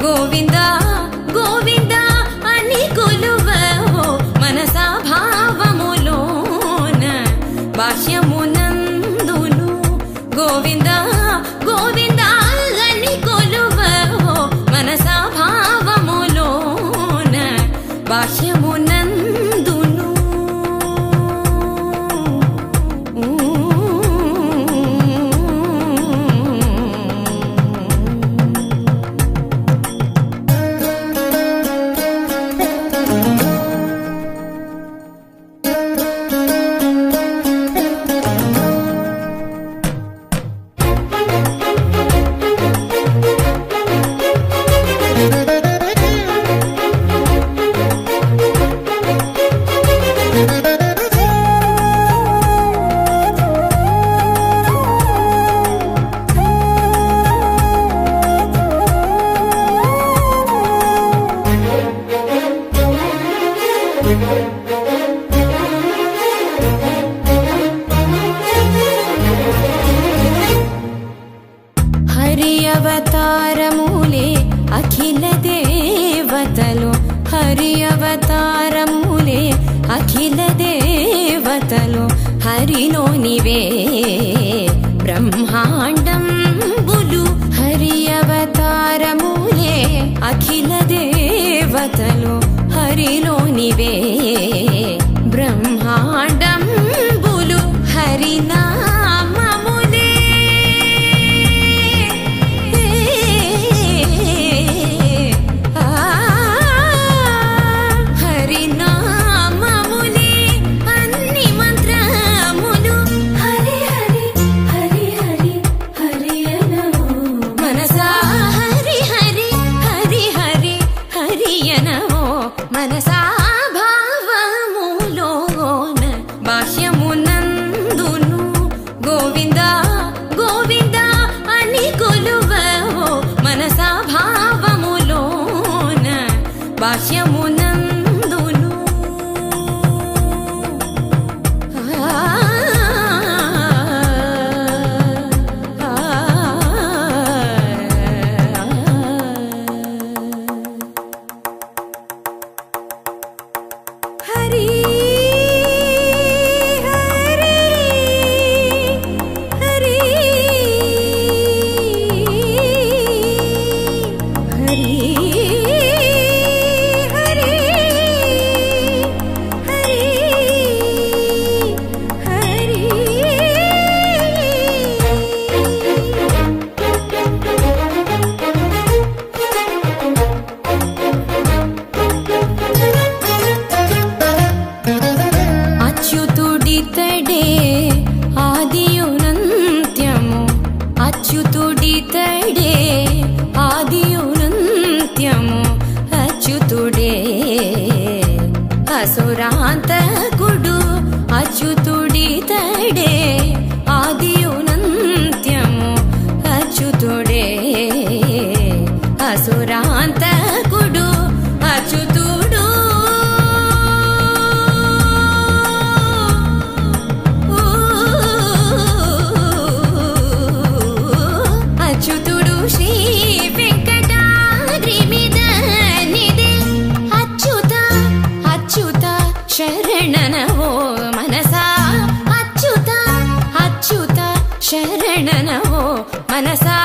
గోవింద గోవింద అని కొలువవో మనసా భావములోన బాహ్యమునందును గోవింద గోవింద అని కొలువవో మనసా భావములోన బాహ్యమునందును హరి అవతారములే అఖిల దేవతలు హరి అవతారములే అఖిల దేవతలు హరిలోనివే బ్రహ్మాండంబులు హరి అవతారములే అఖిల దేవతలు హరిలోనివే బ్రహ్మాండంబులు హరినామములే హరినామములే అన్ని మంత్రములు హరి హరి హరి హరి హరి అనవో మనసా హరి హరి హరి హరి హరి అనవో మనసా భావములోన బాహ్యమునందును గోవింద గోవింద అని కొలువవో మనసా భావములోన బాహ్యమునందును హరి హరి హరి హరి హరి హరి అచ్యుతుడితడే ఆదియునంత్యము అచ్యుతుడితడే ఆదియునంత్యము అచ్యుతుడే అసురాంతకుడు అచ్యుతుడితడే ఆదియునంత్యము అచ్యుతుడే అసురాంతకుడు అచ్యుతుడు అచ్యుతుడు శ్రీ వెంకటాద్రి మీద నిదే అచ్యుత అచ్యుత శరణనవో మనసా అచ్యుత అచ్యుత శరణనవో మనసా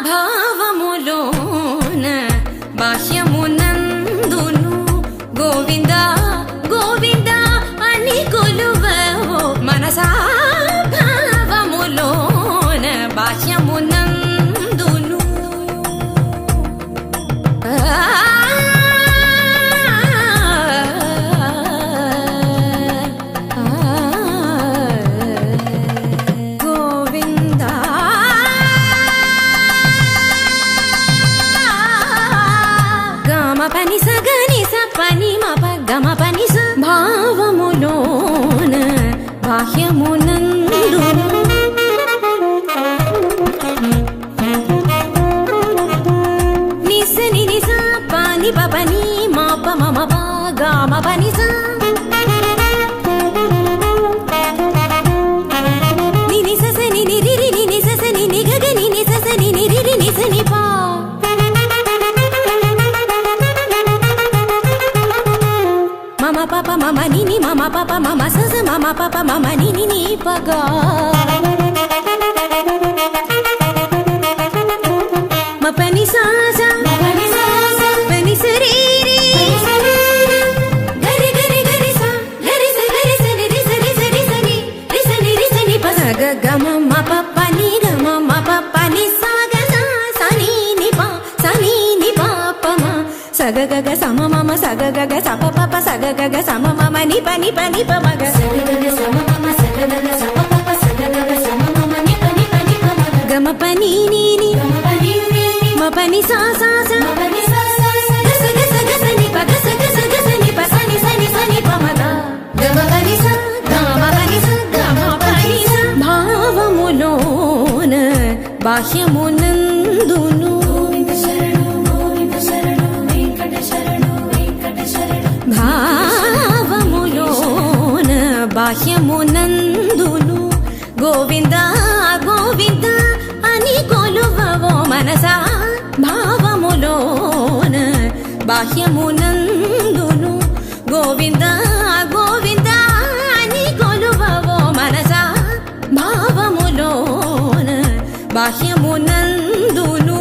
భావములోన బాహ్యమునందును గోవింద గోవింద అని కొలువవో మనసా భావములోన బాహ్యమునందును గోవింద గమ పని సగని సపని మప గమ పని స భావములోన బాహ్యమునందును నిసని నిస పాని పపని మాప మమ పా గమ పని స ని స ని ని రి రి ని స ని ని గ ని ని స ని ని రి రి ని స ని పా పప మమ నిని మమ పప మమ సస మమ పప మమ నిని నీ పగా మపని సాస పని సరి రి గరి గరి గరి సా గరి స గరి స రి స రి స రి స రి రి స ని రి స ని ప స గ గ మ మ ప ప ని గ మ మ ప ప ని సా గ సా స ని ని ప స ని ని ప ప మ స గ గ గ స మ మ మ స గ గ గ స ప ప ప స గ గ గ స మ మ మ ని ప ని ప ని ప మ గ స గ గ గ స మ మ మ స గ గ గ స ప ప ప స గ గ గ స మ మ మ ని ప ని ప ని ప మ గ గ మ ప ని ని ని మ ప ని సా సా స మ ప ని సా సా స గ స గ స గ స ని ప గ స గ స గ స ని ప స ని స ని స ని ప మ గ గ మ ప ని స గ మ ప ని స గ మ ప ని స భావములోన బాహ్యమునందును భావములోన బాహ్యమునందును గోవింద గోవింద అని కొలువవో మనసా భావములోన బాహ్యమునందును గోవింద గోవింద అని కొలువవో మనసా భావములోన బాహ్యమునందును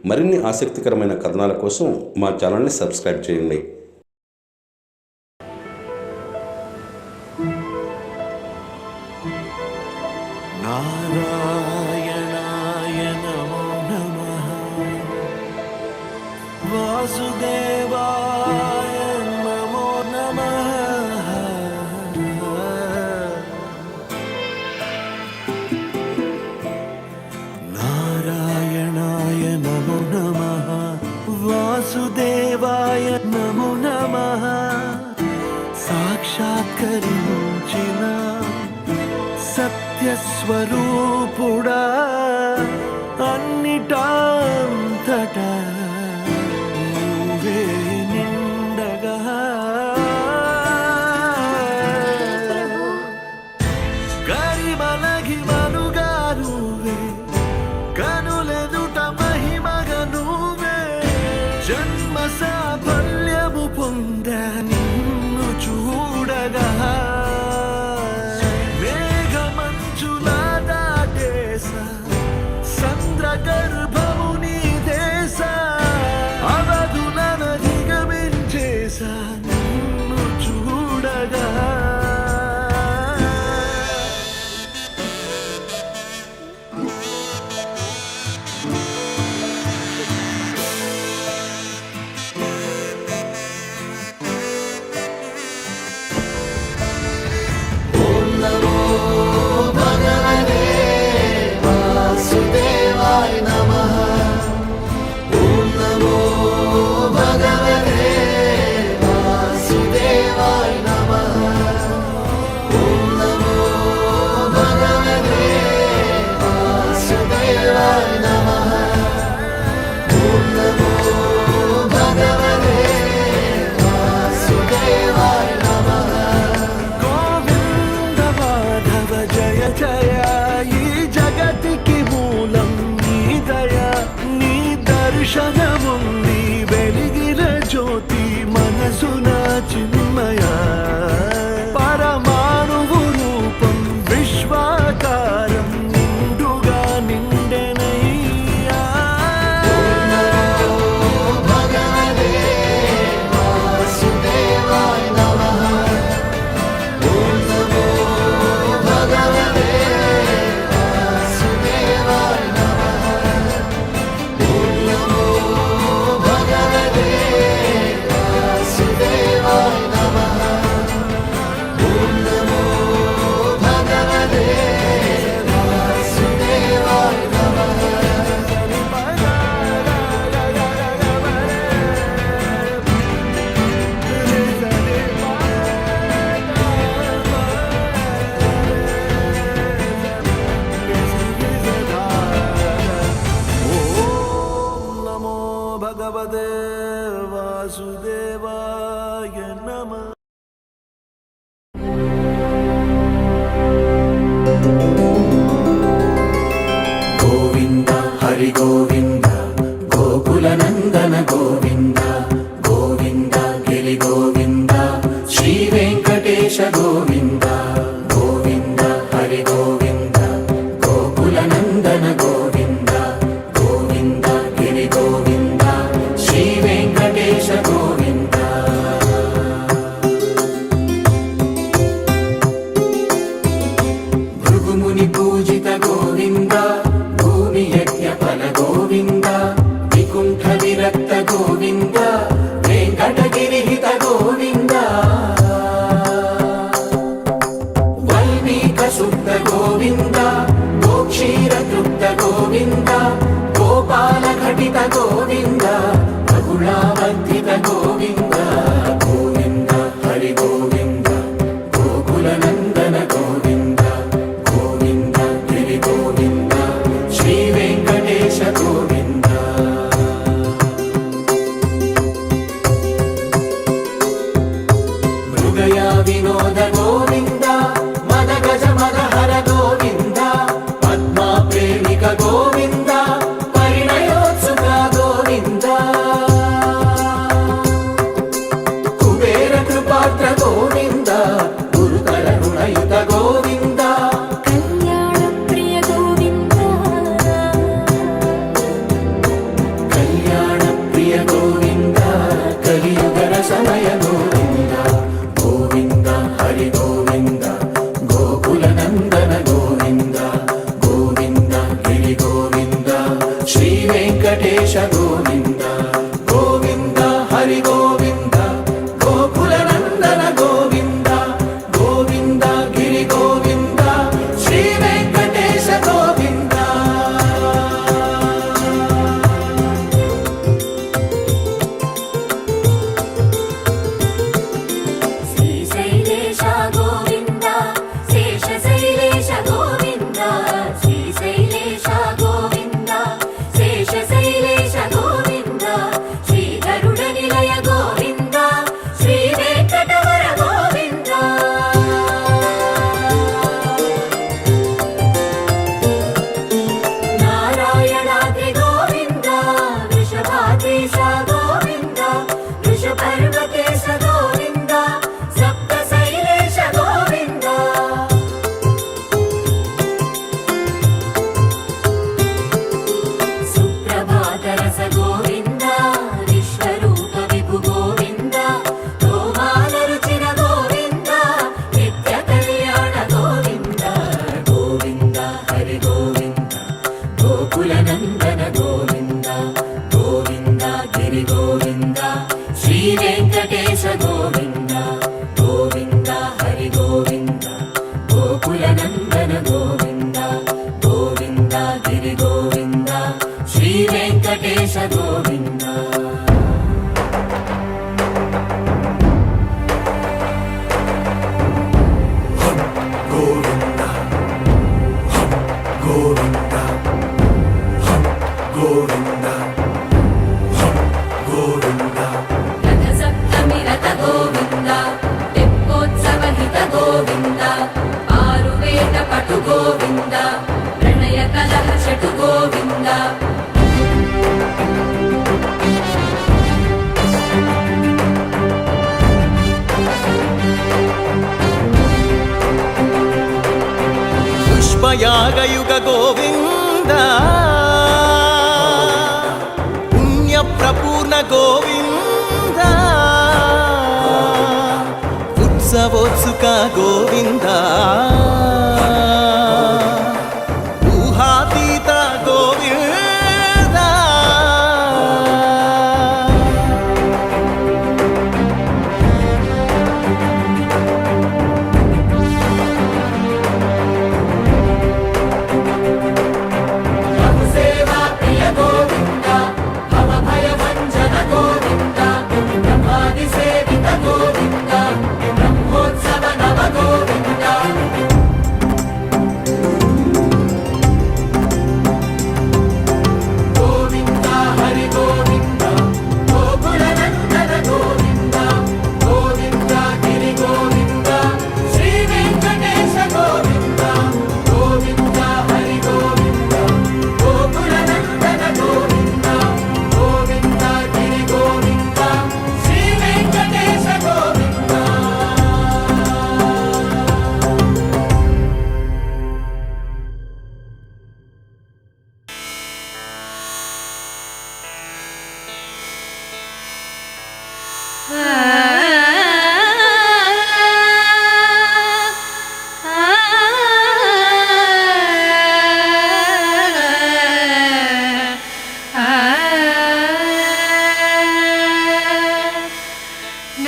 మరిన్ని ఆసక్తికరమైన కథనాల కోసం మా ఛానల్ని సబ్స్క్రైబ్ చేయండి. నారాయణాయ నమో నమః వాసుదేవాయ నమో నమః నారాయణాయ నమో నమః వాసుదేవాయ నమో నమః సాక్షాత్కరించిన సత్యస్వరూపుడా అన్నిటాంతటా నువ్వే నిండగా గరిమలగి మనుగా నువ్వే కనులెదుట మహిమగ నువ్వే జన్మ సాఫల్యము పొంద నిన్ను చూడగా గర్భము నీ దేశ అవధులను దిగమించేసా నిన్ను చూడగా ఓం నమో భగవతే వాసుదేవాయ నమః ఓం నమో భగవతే వాసుదేవాయ నమః ఓం నమో భగవతే వాసుదేవాయ నమః ఓం నమో భగవతే వాసుదేవాయ నమః గోవింద మాధవ జయ జయ ఈ జగతికి మూలం నీ దయ నీ దర్శనముంది వెలిగిన జ్యోతి మనసున చిన్మయ పరమాణువు రూపం విశ్వాకారం నిండుగా నిండెనయ్యా భగవతే వాసుదేవాయ నమః ఓం నమో భగవతే వాసుదేవాయ నమః ఓం నమో భగవతే వాసుదేవాయ గోవింద గోవింద హరి గోవింద గోకుల నందన గోవింద గోవింద గిరి గోవింద శ్రీ వెంకటేశ గోవింద భృగుముని పూజిత గోవింద భూమి యజ్ఞ ఫల గోవింద వికుంఠ విరక్త గోవింద వెంకటగిరిహిత గోవింద వల్మీక శుద్ధ గోవింద గోక్షీర తృప్త గోవింద గోపాల ఘటిత గోవింద బహుళావర్ధిత గోవింద గోవింద హరి గోవింద గోకుల నందన గోవింద గోవింద గిరి గోవింద శ్రీ వెంకటేశ గోవింద మృగయా వినోద గోవింద మద గజ మద హర గోవింద పద్మా ప్రేమిక గోవింద పరిణయోత్సుక గోవింద కుబేర కృపాత్ర గోవింద గురుతర రుణయుత గోవింద కళ్యాణ ప్రియ గోవింద కళ్యాణ ప్రియ గోవింద కలియుగర సమయ గోవింద గోవింద హరి గోవింద గోకుల నందన గోవింద గోవింద గిరి గోవింద శ్రీ వెంకటేశ గోవింద గోవింద హరి గోవింద గోకుల నందన గోవింద గోవింద గిరి గోవింద శ్రీ వెంకటేశ గోవింద శ్రీశైలేశ గోవింద శేషశైలేశ గోవింద శ్రీశైలేశ గోవింద శేషశైలేశ గోవింద శ్రీ గరుడ నిలయ గోవింద శ్రీ వెంకటవర గోవింద నారాయణాద్రి గోవింద వృషభాద్రీశ గోవింద వృషపర్వతేశ గోవింద సప్తశైలేశ గోవింద సుప్రభాతరస గోవింద విశ్వరూప విభు గోవింద గోమాల రుచిర గోవింద నిత్య కళ్యాణ గోవింద గోవింద హరి గోవింద గోకుల నందన గోవింద గోవింద గిరి గోవింద శ్రీ వెంకటేశ గోవింద గోవింద హరి గోవింద గోకుల నందన గోవింద గోవింద గిరి గోవింద శ్రీ వెంకటేశ గోవింద గోవింద గోవింద గోవింద గోవింద రథ సప్తమి రథ గోవింద తెప్పోత్సవ హిత గోవింద ఆరువేద పటు గోవింద ప్రణయ కలహ షటు గోవింద పుష్పయాగయుగ గోవింద పుణ్య ప్రపూర్ణ గోవింద ఉత్సవోత్సుక గోవింద ఊహాతీత గోవింద సేవా ప్రియ గోవింద భవ భయ భంజన గోవింద బ్రహ్మాది సేవిత గోవింద బ్రహ్మోత్సవ నవ గోవింద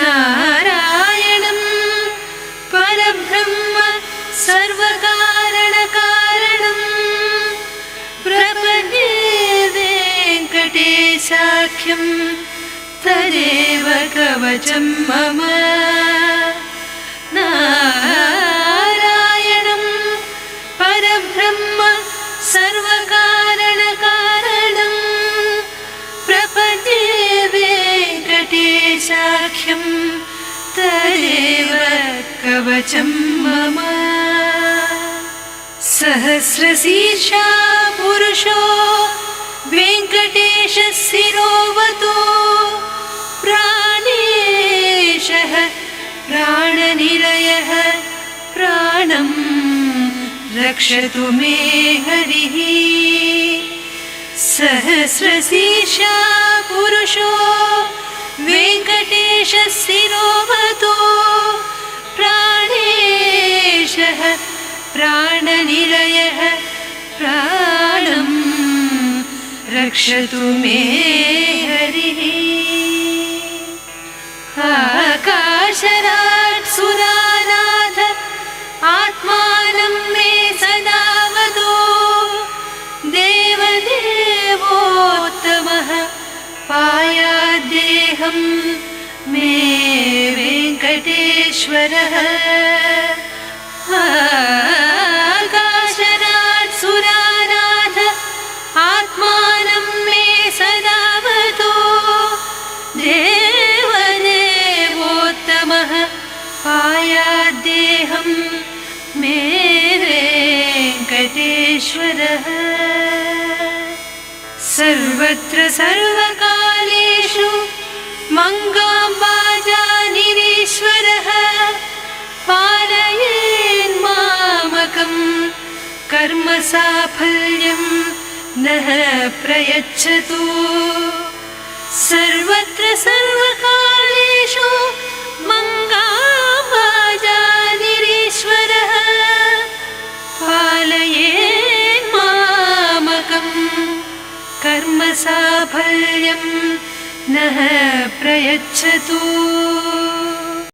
नारायणं परब्रह्म सर्वकारणकारणं प्रपद्ये वेङ्कटेशाख्यं तदेव कवचं मम नारायणं परब्रह्म सर्वकारणकारणं प्रपद्ये वेङ्कटेशाख्यं तदेव कवचं मम सहस्रशीर्षा पुरुषो वेङ्कटेशशिरोवतो प्राणेशः प्राणनिलयः प्राणं रक्षतु मे हरिः सहस्रशीर्षा पुरुषो वेङ्कटेशशिरोवतो प्राणेशः प्राणनिलयः प्राणं रक्षतु मे हरिः आकाशराट् सुरानाथ आत्मानं मे सदा वदो देवदेवोत्तमः पायाद्देहं मे वेङ्कटेश्वरः आकाशराट् सुरानाथ आत्मानं मे सदा वदो देवदेवोत्तमः पायाद्देहं मे वेङ्कटेश्वरः सर्वत्र सर्वकालेषु मङ्गाम्बाजानिरीश्वरः पालयेन्मामकं कर्मसाफल्यं नः प्रयच्छतु सर्वत्र सर्वकालेषु मङ्गाम्बाजानिरीश्वरः पालयेन्मामकं कर्मसाफल्यं नः प्रयच्छतु